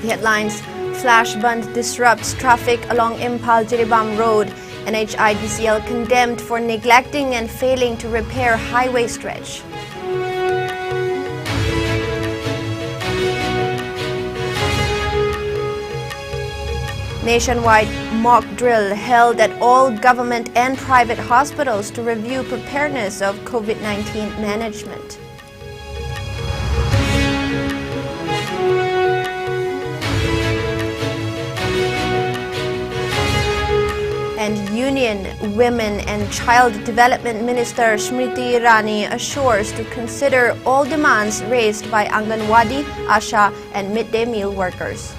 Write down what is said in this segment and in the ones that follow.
Headlines: Flash bund disrupts traffic along Impal-Jiribam Road. NHIDCL condemned for neglecting and failing to repair highway stretch. Nationwide mock drill held at all government and private hospitals to review preparedness of COVID-19 management. And Union, Women and Child Development Minister Smriti Irani assures to consider all demands raised by Anganwadi, Asha and midday meal workers.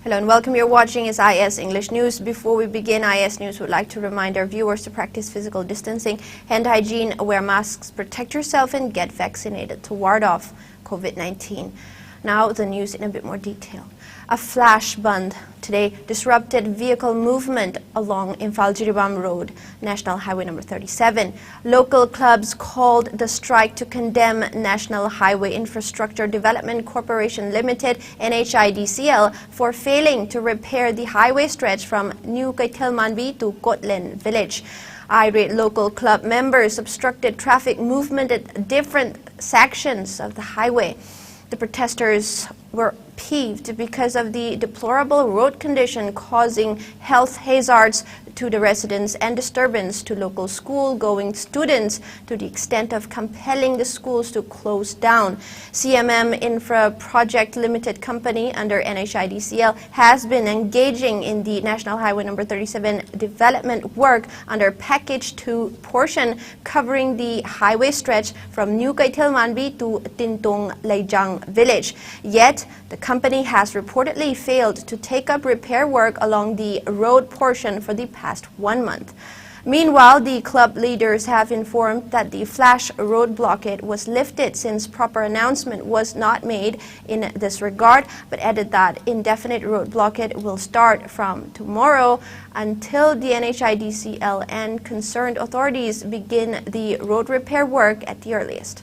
Hello and welcome. You're watching IS English News. Before we begin, IS News would like to remind our viewers to practice physical distancing, hand hygiene, wear masks, protect yourself and get vaccinated to ward off COVID-19. Now the news in a bit more detail. A flash bund today disrupted vehicle movement along Impal-Jiribam Road, National Highway number 37. Local clubs called the strike to condemn National Highway Infrastructure Development Corporation Limited, NHIDCL, for failing to repair the highway stretch from New Kaithelmanbi to Kotlen village. Irate local club members obstructed traffic movement at different sections of the highway. The protesters were peeved because of the deplorable road condition, causing health hazards to the residents and disturbance to local school-going students, to the extent of compelling the schools to close down. CMM Infra Project Limited Company under NHIDCL has been engaging in the National Highway number 37 development work under Package 2 portion covering the highway stretch from New Kaithelmanbi to Tintong Laijang village. Yet, the company has reportedly failed to take up repair work along the road portion for the past 1 month. Meanwhile, the club leaders have informed that the flash road blockade was lifted since proper announcement was not made in this regard, but added that indefinite road blockade will start from tomorrow until the NHIDCL and concerned authorities begin the road repair work at the earliest.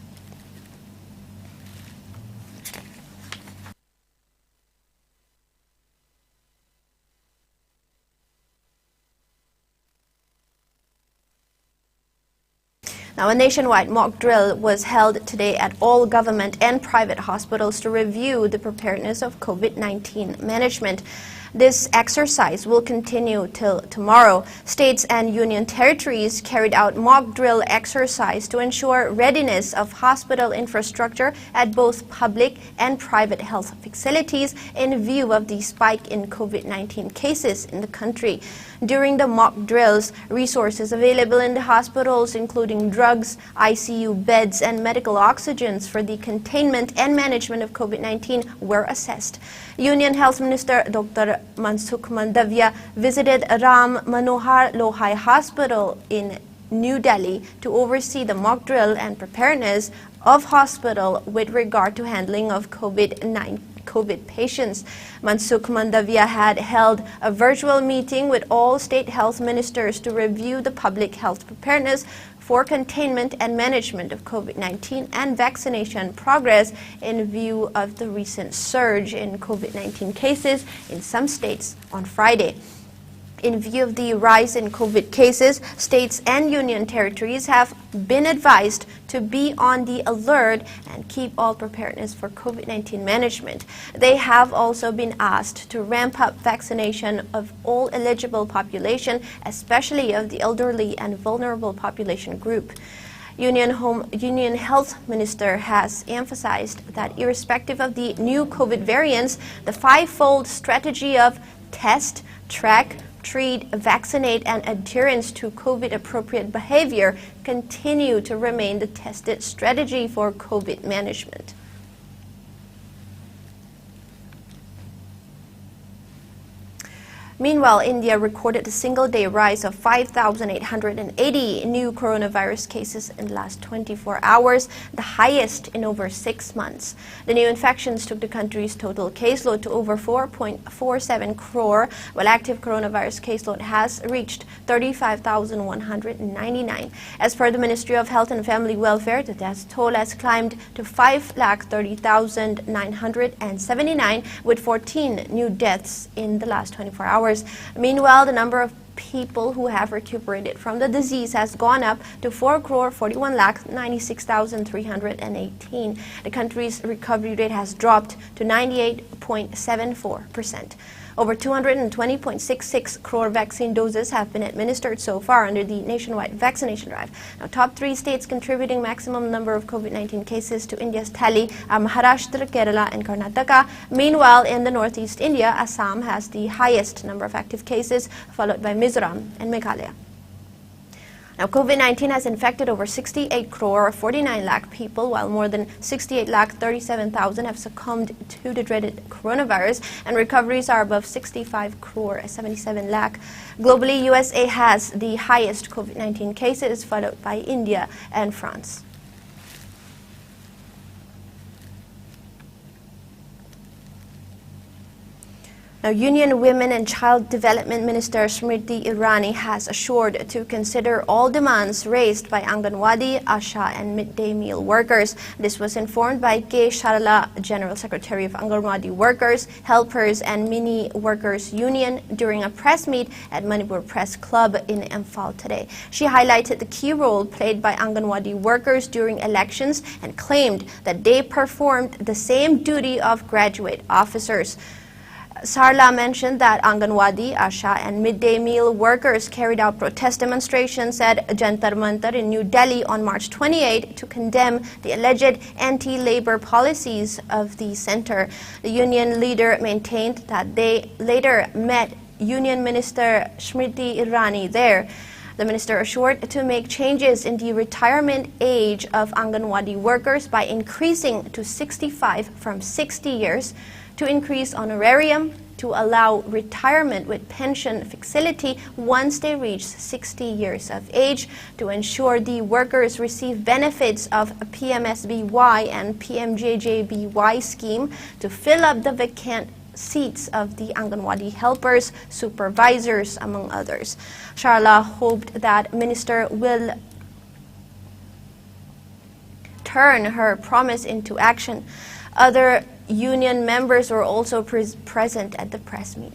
Now, a nationwide mock drill was held today at all government and private hospitals to review the preparedness of COVID-19 management. This exercise will continue till tomorrow. States and union territories carried out mock drill exercise to ensure readiness of hospital infrastructure at both public and private health facilities in view of the spike in COVID-19 cases in the country. During the mock drills, resources available in the hospitals, including drugs, ICU beds, and medical oxygens for the containment and management of COVID-19 were assessed. Union Health Minister Dr. Mansukh Mandavia visited Ram Manohar Lohai Hospital in New Delhi to oversee the mock drill and preparedness of hospital with regard to handling of COVID patients. Mansukh Mandavia had held a virtual meeting with all state health ministers to review the public health preparedness for containment and management of COVID-19 and vaccination progress in view of the recent surge in COVID-19 cases in some states on Friday. In view of the rise in COVID cases, states and union territories have been advised to be on the alert and keep all preparedness for COVID-19 management. They have also been asked to ramp up vaccination of all eligible population, especially of the elderly and vulnerable population group. Union Health Minister has emphasized that irrespective of the new COVID variants, the five-fold strategy of test, track, treat, vaccinate, and adherence to COVID-appropriate behavior continue to remain the tested strategy for COVID management. Meanwhile, India recorded a single-day rise of 5,880 new coronavirus cases in the last 24 hours, the highest in over 6 months. The new infections took the country's total caseload to over 4.47 crore, while active coronavirus caseload has reached 35,199. As per the Ministry of Health and Family Welfare, the death toll has climbed to 5,30,979, with 14 new deaths in the last 24 hours. Meanwhile, the number of people who have recuperated from the disease has gone up to 4,41,96,318. The country's recovery rate has dropped to 98.74%. Over 220.66 crore vaccine doses have been administered so far under the nationwide vaccination drive. Now, top 3 states contributing maximum number of COVID-19 cases to India's tally are Maharashtra, Kerala and Karnataka. Meanwhile, in the northeast India, Assam has the highest number of active cases, followed by Mizoram and Meghalaya. Now, COVID-19 has infected over 68 crore or 49 lakh people, while more than 68 lakh 37,000 have succumbed to the dreaded coronavirus, and recoveries are above 65 crore 77 lakh. Globally, USA has the highest COVID-19 cases, followed by India and France. Now, Union Women and Child Development Minister Smriti Irani has assured to consider all demands raised by Anganwadi, Asha and midday meal workers. This was informed by K. Sharala, General Secretary of Anganwadi Workers, Helpers and Mini Workers Union, during a press meet at Manipur Press Club in Imphal today. She highlighted the key role played by Anganwadi workers during elections and claimed that they performed the same duty of graduate officers. Sarla mentioned that Anganwadi, Asha and midday meal workers carried out protest demonstrations at Jantar Mantar in New Delhi on March 28 to condemn the alleged anti-labor policies of the center. The union leader maintained that they later met Union Minister Smriti Irani there. The minister assured to make changes in the retirement age of Anganwadi workers by increasing to 65 from 60 years, to increase honorarium, to allow retirement with pension facility once they reach 60 years of age, to ensure the workers receive benefits of PMSBY and PMJJBY scheme, to fill up the vacant seats of the Anganwadi helpers, supervisors, among others. Sharla hoped that minister will turn her promise into action. Other union members were also present at the press meet.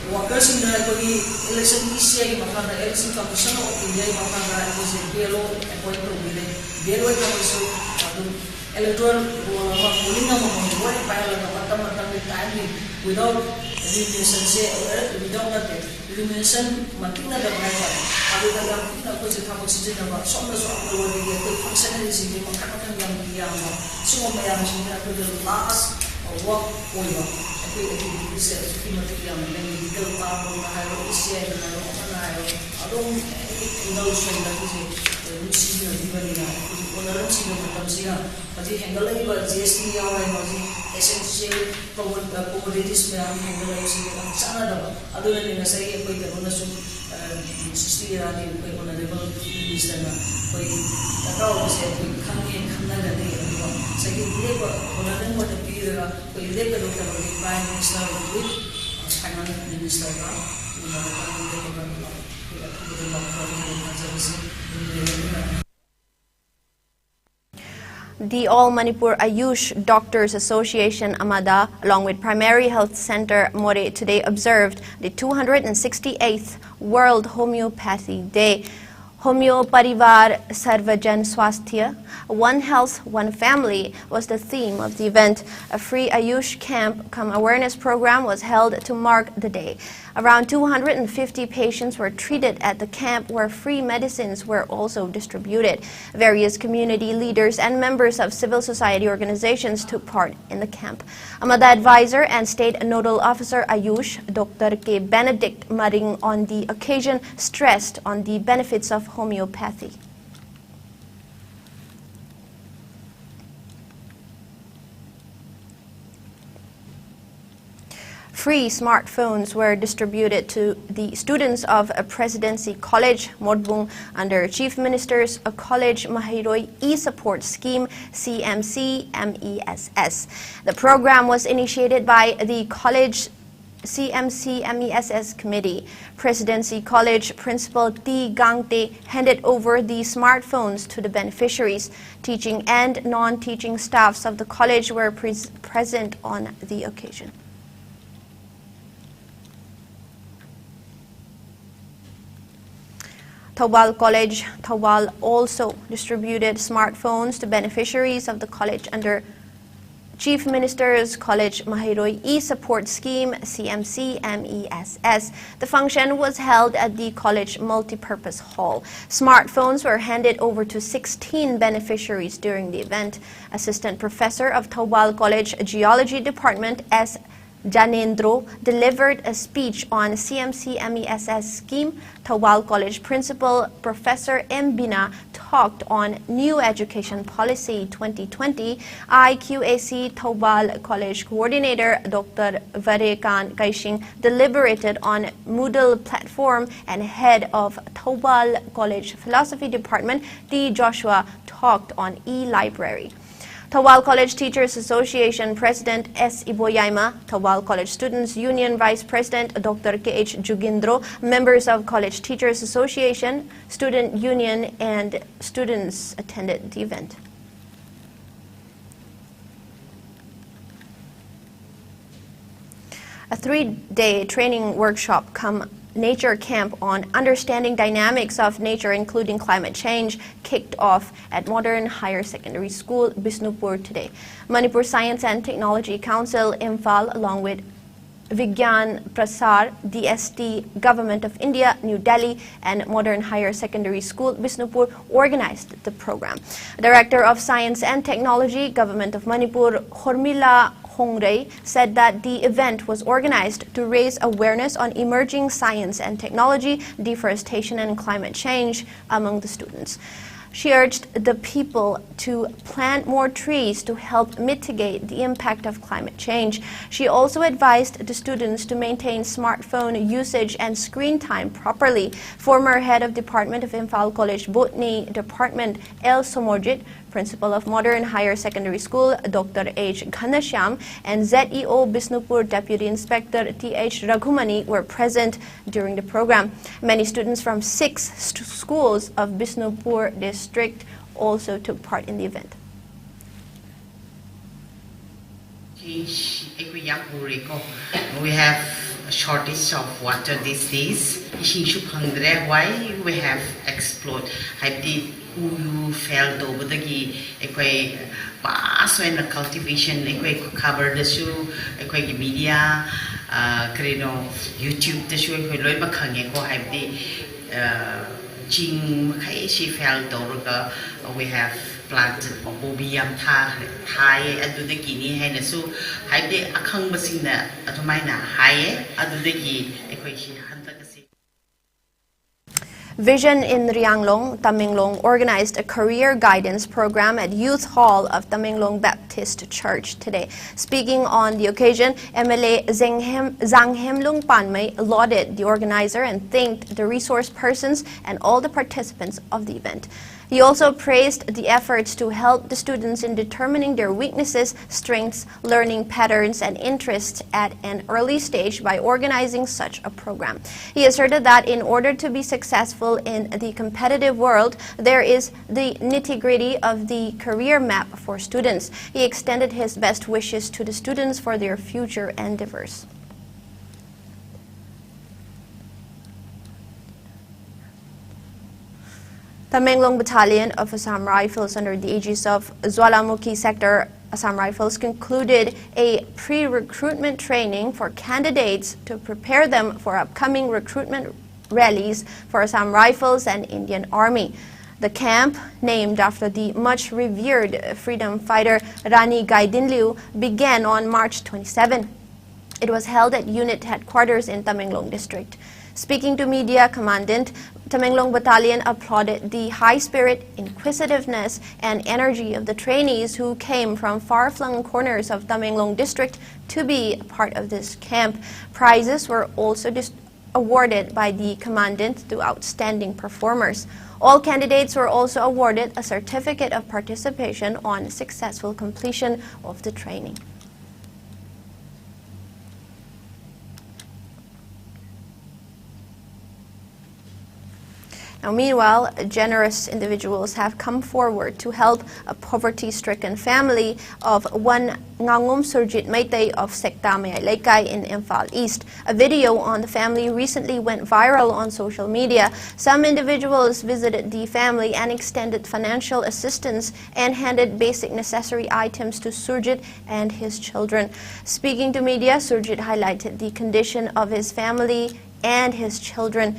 Workers in the election ECA election commission of India appointed electoral polling time without elimination making the The All Manipur Ayush Doctors Association Amada, along with Primary Health Center More, today observed the 268th World Homeopathy Day. Homeo Parivar Sarvajan Swasthya, One Health, One Family was the theme of the event. A free Ayush camp cum awareness program was held to mark the day. Around 250 patients were treated at the camp, where free medicines were also distributed. Various community leaders and members of civil society organizations took part in the camp. Amada Advisor and State Nodal Officer Ayush, Dr. K. Benedict Maring on the occasion stressed on the benefits of homeopathy. Free smartphones were distributed to the students of a Presidency College, Modbung, under Chief Minister's College Mahiroi E-Support Scheme, CMC-MESS. The program was initiated by the College CMC-MESS Committee. Presidency College Principal T. Gangte handed over the smartphones to the beneficiaries. Teaching and non-teaching staffs of the college were present on the occasion. Thawal College, Thawal also distributed smartphones to beneficiaries of the college under Chief Minister's College Mahiroi E-Support Scheme, CMC-MESS. The function was held at the college multipurpose hall. Smartphones were handed over to 16 beneficiaries during the event. Assistant Professor of Thawal College Geology Department, S. Janendro, delivered a speech on CMC-MESS scheme. Thawal College Principal Professor M. Bina talked on New Education Policy 2020. IQAC Thawal College Coordinator Dr. Varekan Kaishing deliberated on Moodle platform, and Head of Thawal College Philosophy Department T. Joshua talked on e-library. Thawal College Teachers Association President S. Iboyaima, Thawal College Students Union Vice President Dr. K.H. Jugindro, members of College Teachers Association, Student Union, and students attended the event. A 3-day training workshop cum nature camp on understanding dynamics of nature, including climate change, kicked off at Modern Higher Secondary School, Bisnupur today. Manipur Science and Technology Council, Imphal, along with Vigyan Prasar, DST, Government of India, New Delhi, and Modern Higher Secondary School, Bisnupur, organized the program. Director of Science and Technology, Government of Manipur, Hormila Hongray, said that the event was organized to raise awareness on emerging science and technology, deforestation, and climate change among the students. She urged the people to plant more trees to help mitigate the impact of climate change. She also advised the students to maintain smartphone usage and screen time properly. Former Head of Department of Imphal College Botany Department, L. Somorjit, Principal of Modern Higher Secondary School, Dr. H. Ghanashyam, and ZEO Bisnupur Deputy Inspector T.H. Raghumani were present during the program. Many students from 6 schools of Bisnupur district also took part in the event. We have a shortage of water these days. Why we have explored who felt over the past when the cultivation cover the shoe, media, YouTube the shoe, she felt over we have planted bobiam Thai and the guinea hen so I did a conversing at mine high at the Vision in Rianglong, Tamenglong organized a career guidance program at Youth Hall of Tamenglong Baptist Church today. Speaking on the occasion, MLA Zanghemlung Panmay lauded the organizer and thanked the resource persons and all the participants of the event. He also praised the efforts to help the students in determining their weaknesses, strengths, learning patterns, and interests at an early stage by organizing such a program. He asserted that in order to be successful in the competitive world, there is the nitty-gritty of the career map for students. He extended his best wishes to the students for their future endeavors. Tamenglong Battalion of Assam Rifles under the aegis of Jwalamukhi Sector Assam Rifles concluded a pre-recruitment training for candidates to prepare them for upcoming recruitment rallies for Assam Rifles and Indian Army. The camp, named after the much-revered freedom fighter Rani Gaidinliu, began on March 27. It was held at unit headquarters in Tamenglong district. Speaking to media, Commandant Tamenglong Battalion applauded the high spirit, inquisitiveness, and energy of the trainees who came from far-flung corners of Tamenglong district to be a part of this camp. Prizes were also awarded by the Commandant to outstanding performers. All candidates were also awarded a certificate of participation on successful completion of the training. Now, meanwhile, generous individuals have come forward to help a poverty-stricken family of one Ngangum Surjit Meitei of Sekta Mayay Laikai in Imphal East. A video on the family recently went viral on social media. Some individuals visited the family and extended financial assistance and handed basic necessary items to Surjit and his children. Speaking to media, Surjit highlighted the condition of his family and his children.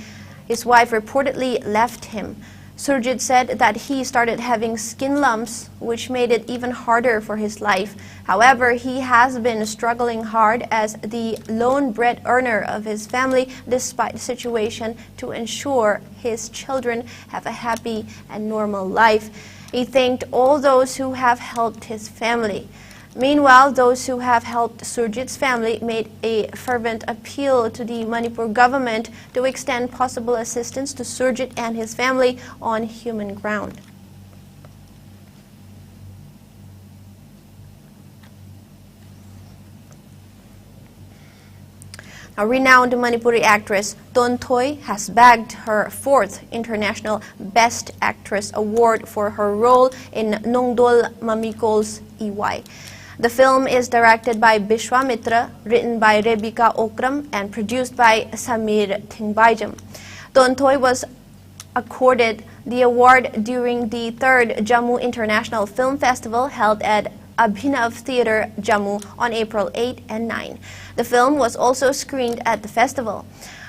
His wife reportedly left him. Surjit said that he started having skin lumps, which made it even harder for his life. However, he has been struggling hard as the lone bread earner of his family despite the situation to ensure his children have a happy and normal life. He thanked all those who have helped his family. Meanwhile, those who have helped Surjit's family made a fervent appeal to the Manipur government to extend possible assistance to Surjit and his family on human ground. A renowned Manipuri actress, Tontoy, has bagged her 4th International Best Actress Award for her role in Nongdol Mamikol's EY. The film is directed by Bishwamitra, written by Rebecca Okram, and produced by Samir Thingbaijam. Tontoy was accorded the award during the 3rd Jammu International Film Festival held at Abhinav Theatre, Jammu on April 8 and 9. The film was also screened at the festival.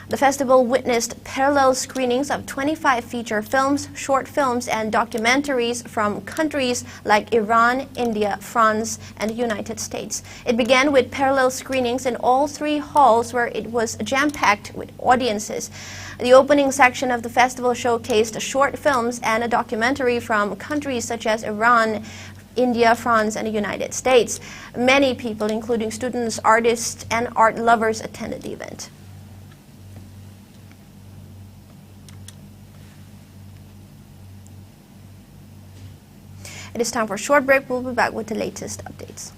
The festival witnessed parallel screenings of 25 feature films, short films, and documentaries from countries like Iran, India, France, and the United States. It began with parallel screenings in all 3 halls where it was jam-packed with audiences. The opening section of the festival showcased short films and a documentary from countries such as Iran, India, France, and the United States. Many people, including students, artists, and art lovers, attended the event. It is time for a short break. We'll be back with the latest updates.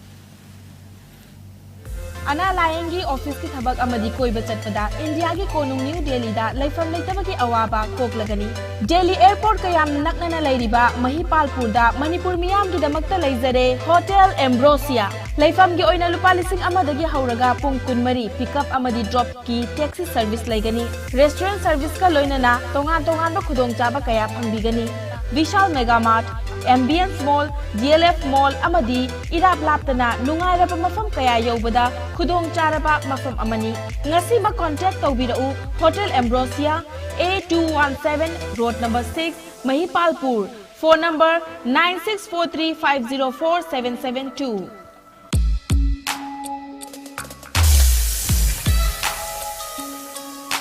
Ana Layangi office ki thabak amadi koiba chatpada India ki konung New Delhi da laifam leitaba ki awaba koklagani. Delhi airport kayam naknana lairiba Mahipalpur da Manipur miyam ki damakta laizare Hotel Ambrosia. Laifam gi oina lupa lising amadagi hauraga pung kunmari pickup amadi drop ki taxi service laigani. Restaurant service ka loinana tongan ba khudong chaba kaya phangbigani. Vishal Mega Mart, Ambience Mall, DLF Mall amadi irap laptana nungairaba mafam kaya yobada khudong charaba mafam amani. Ngasi ba contact tawbirau Hotel Ambrosia A217 Road number 6 Mahipalpur. Phone number 9643504772.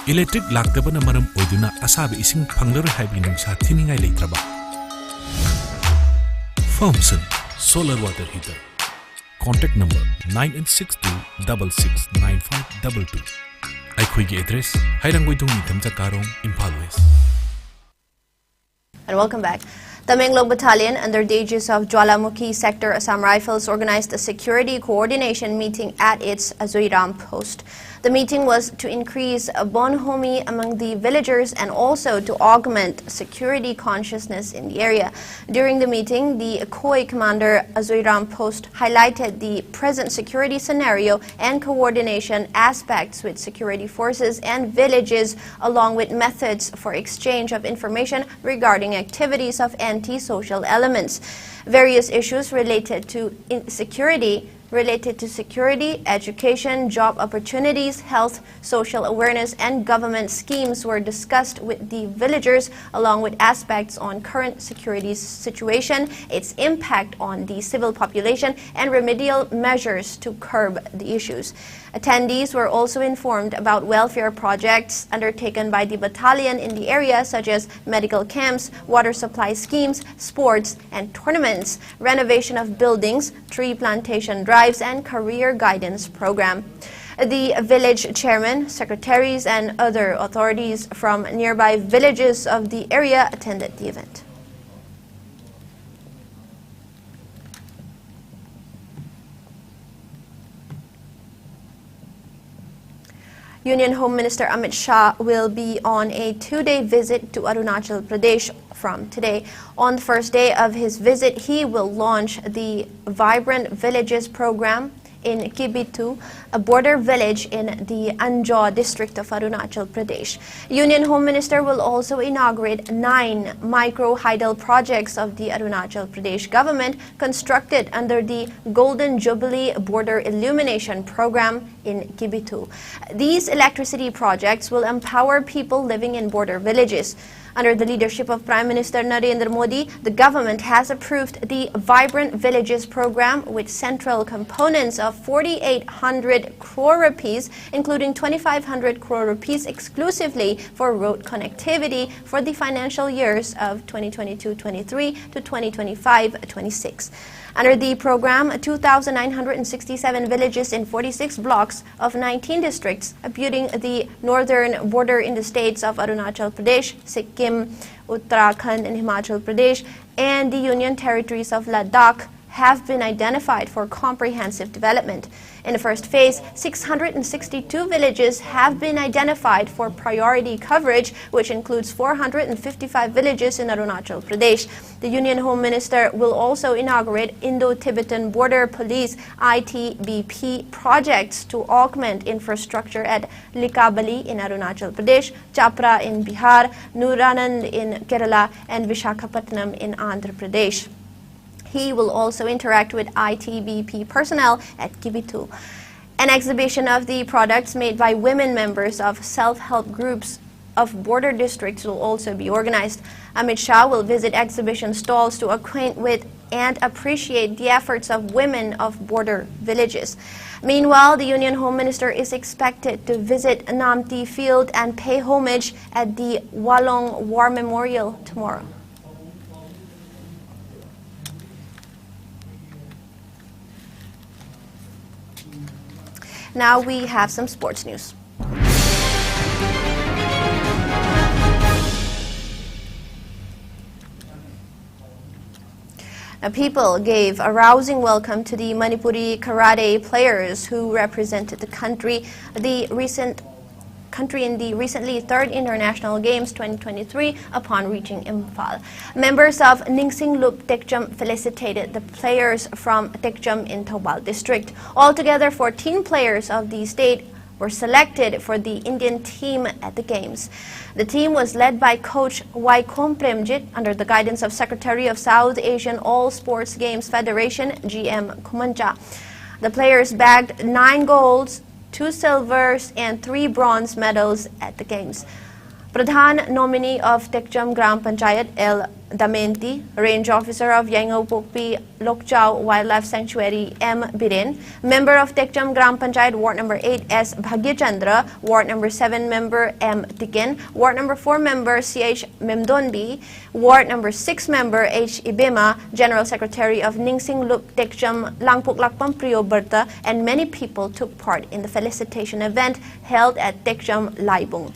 Electric laktabana maram oiduna asabi ising phanglar haibi nungsa thiningai leitraba. Thompson Solar Water Heater. Contact number 9862669522. Aikhoigi address Hairanggoidong Nitamja Karong, Imphal West. And welcome back. Tamenglong Battalion, under the aegis of Jwalamukhi Sector Assam Rifles, organized a security coordination meeting at its Azoiram post. The meeting was to increase bonhomie among the villagers and also to augment security consciousness in the area. During the meeting, the Khoi commander Azoiram Post highlighted the present security scenario and coordination aspects with security forces and villages, along with methods for exchange of information regarding activities of anti-social elements. Various issues related to security, education, job opportunities, health, social awareness, and government schemes were discussed with the villagers, along with aspects on current security situation, its impact on the civil population, and remedial measures to curb the issues. Attendees were also informed about welfare projects undertaken by the battalion in the area, such as medical camps, water supply schemes, sports and tournaments, renovation of buildings, tree plantation drives, and career guidance program. The village chairman, secretaries, and other authorities from nearby villages of the area attended the event. Union Home Minister Amit Shah will be on a 2-day visit to Arunachal Pradesh from today. On the first day of his visit, he will launch the Vibrant Villages program in Kibitu, a border village in the Anjaw district of Arunachal Pradesh. Union Home Minister will also inaugurate 9 micro-hydel projects of the Arunachal Pradesh government constructed under the Golden Jubilee Border Illumination Program in Kibitu. These electricity projects will empower people living in border villages. Under the leadership of Prime Minister Narendra Modi, the government has approved the Vibrant Villages program with central components of 4,800 crore rupees, including 2,500 crore rupees exclusively for road connectivity for the financial years of 2022-23 to 2025-26. Under the program, 2,967 villages in 46 blocks of 19 districts, abutting the northern border in the states of Arunachal Pradesh, Sikkim, Uttarakhand, and Himachal Pradesh, and the Union territories of Ladakh, have been identified for comprehensive development. In the first phase, 662 villages have been identified for priority coverage, which includes 455 villages in Arunachal Pradesh. The Union Home Minister will also inaugurate Indo-Tibetan Border Police ITBP projects to augment infrastructure at Likabali in Arunachal Pradesh, Chapra in Bihar, Nuranand in Kerala, and Vishakhapatnam in Andhra Pradesh. He will also interact with ITBP personnel at Kibitu. An exhibition of the products made by women members of self-help groups of border districts will also be organized. Amit Shah will visit exhibition stalls to acquaint with and appreciate the efforts of women of border villages. Meanwhile, the Union Home Minister is expected to visit Namti Field and pay homage at the Walong War Memorial tomorrow. Now we have some sports news. Now, people gave a rousing welcome to the Manipuri karate players who represented the country in the recently 3rd International Games 2023 upon reaching Imphal. Members of Ningsing Lup Tekchum felicitated the players from Tekchum in Thoubal district. Altogether, 14 players of the state were selected for the Indian team at the Games. The team was led by coach Waikom Premjit under the guidance of Secretary of South Asian All Sports Games Federation, GM Kumancha. The players bagged 9 golds, 2 silvers, and 3 bronze medals at the Games. Pradhan nominee of Tekchum Gram Panchayat L. Damenti, Range Officer of Yango Pokpi Lokchao Wildlife Sanctuary M. Biren, Member of Tekchum Gram Panchayat Ward Number 8 S. Bhagyachandra, Ward Number 7 Member M. Tiken, Ward Number 4 Member C.H. Memdonbi, Ward Number 6 Member H. Ibema, General Secretary of Ningsing Lup Tekchum Langpuk Lakpam Priyo Berta, and many people took part in the felicitation event held at Tekchum Laibung.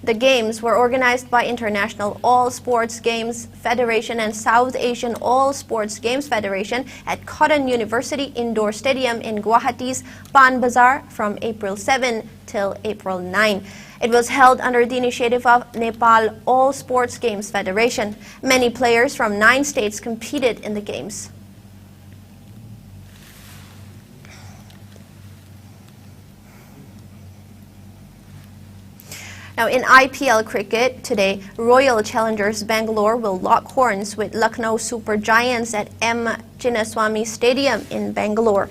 The games were organized by International All Sports Games Federation and South Asian All Sports Games Federation at Cotton University Indoor Stadium in Guwahati's Pan Bazaar from April 7 till April 9. It was held under the initiative of Nepal All Sports Games Federation. Many players from 9 states competed in the games. Now, in IPL cricket today, Royal Challengers Bangalore will lock horns with Lucknow Super Giants at M. Chinnaswamy Stadium in Bangalore.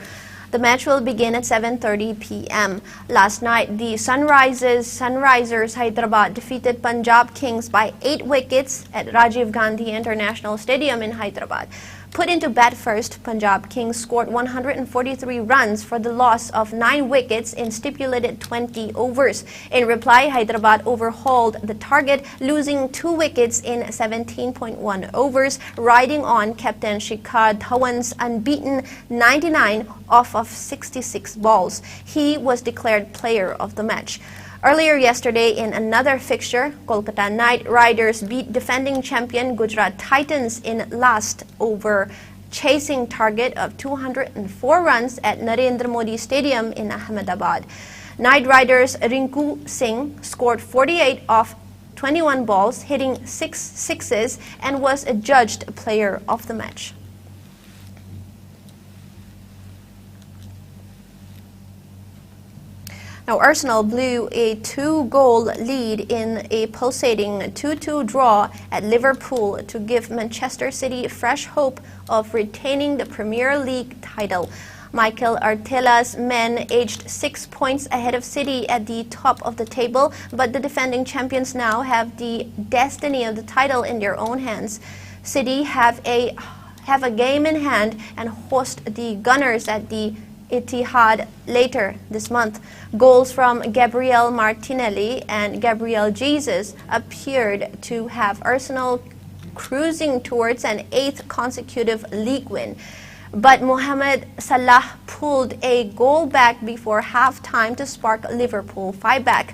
The match will begin at 7:30 p.m. Last night, the Sunrisers Hyderabad defeated Punjab Kings by 8 wickets at Rajiv Gandhi International Stadium in Hyderabad. Put into bat first, Punjab Kings scored 143 runs for the loss of 9 wickets in stipulated 20 overs. In reply, Hyderabad overhauled the target, losing 2 wickets in 17.1 overs, riding on Captain Shikhar Dhawan's unbeaten 99 off of 66 balls. He was declared player of the match. Earlier yesterday, in another fixture, Kolkata Knight Riders beat defending champion Gujarat Titans in last over chasing target of 204 runs at Narendra Modi Stadium in Ahmedabad. Knight Riders' Rinku Singh scored 48 off 21 balls, hitting 6 sixes, and was adjudged player of the match. Now, Arsenal blew a 2-goal lead in a pulsating 2-2 draw at Liverpool to give Manchester City fresh hope of retaining the Premier League title. Mikel Arteta's men aged 6 points ahead of City at the top of the table, but the defending champions now have the destiny of the title in their own hands. City have a game in hand and host the Gunners at the Etihad later this month. Goals from Gabriel Martinelli and Gabriel Jesus appeared to have Arsenal cruising towards an 8th consecutive league win. But Mohamed Salah pulled a goal back before half-time to spark Liverpool fight back.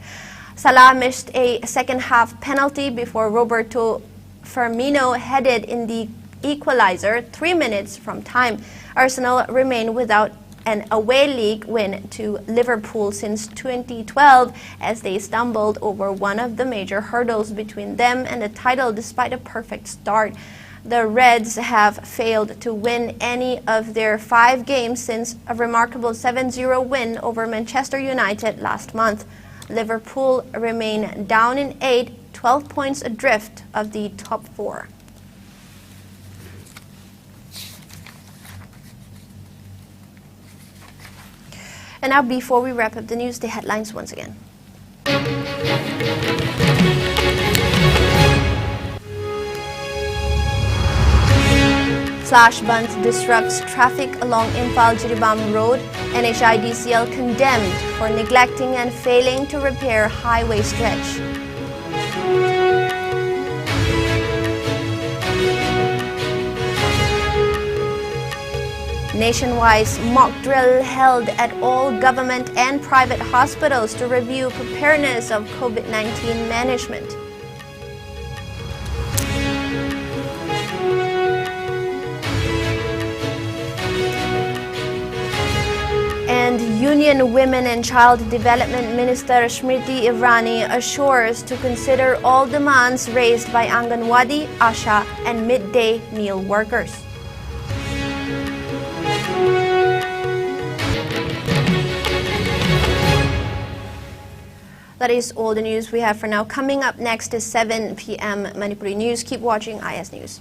Salah missed a second-half penalty before Roberto Firmino headed in the equalizer 3 minutes from time. Arsenal remain without an away league win to Liverpool since 2012 as they stumbled over one of the major hurdles between them and the title despite a perfect start. The Reds have failed to win any of their 5 games since a remarkable 7-0 win over Manchester United last month. Liverpool remain down in 8, 12 points adrift of the top 4. And now, before we wrap up the news, the headlines once again. Flash bunch disrupts traffic along Imphal-Jiribam Road. NHIDCL condemned for neglecting and failing to repair highway stretch. Nationwide mock drill held at all government and private hospitals to review preparedness of COVID-19 management. And Union Women and Child Development Minister Smriti Irani assures to consider all demands raised by Anganwadi, Asha and midday meal workers. That is all the news we have for now. Coming up next is 7 p.m. Manipuri News. Keep watching IS News.